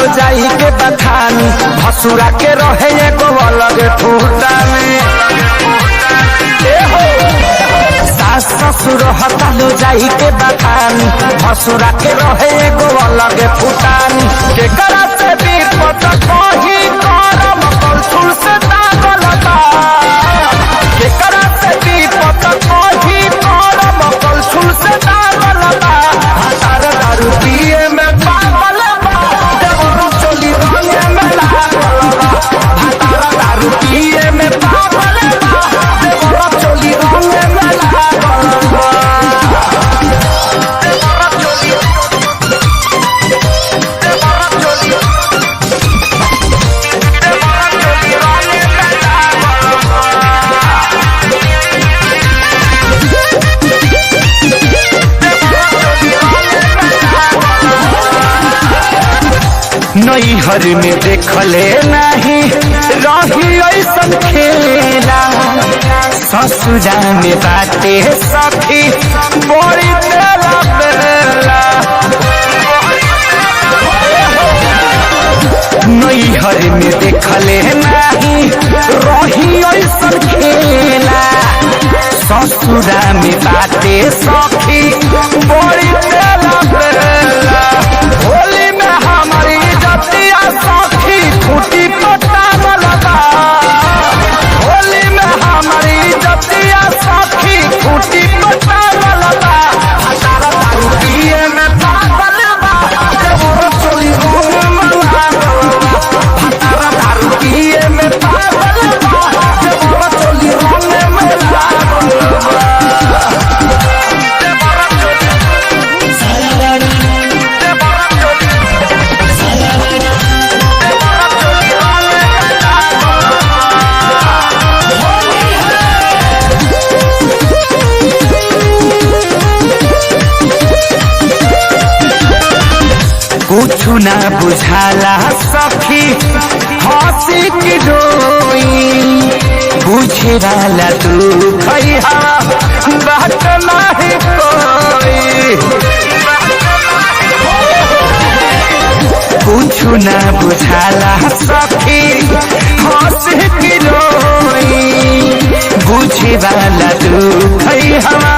लो जाई के बथानी भसुरा के रहे एगो अलग ठूटा में। सास ससुर हता लो जाई के बथानी भसुरा के रहे एगो अलग फुटानी के करा से भी पता कही करम कलछुल से दागल बा के करा से भी पता कही करम कलछुल से दागल बा। हतार दारू पिए में पागल बा देवरो चोली रंगे में लागल बा। हतार दारू पिए में पागल बा देवरो चोली रंगे में लागल बा। नैहर में देखले नहीं रही ऐसन खेला ससुरा में बाटे सखी बड़ी तेला बेला। नैहर में देखले नहीं रही ऐसन खेला ससुरा में बाटे सखी बड़ी तेला बेला। होली में हमारी जतिया सखी खूटी पटावल बा। होली में हमारी जतिया सखी खूटी पटावल बा। हतार दारू पिए में पागल बा देवरो चोली रंगे में लागल बा। हतार दारू पिए में पागल बा देवरो चोली रंगे में लागल बा। कुछु ना बुझाला सखी हंसी की डोई बुझेला तू खैहा बात नहीं कोई। कुछु ना बुझाला सखी हंसी की डोई बुझेला तू खैहा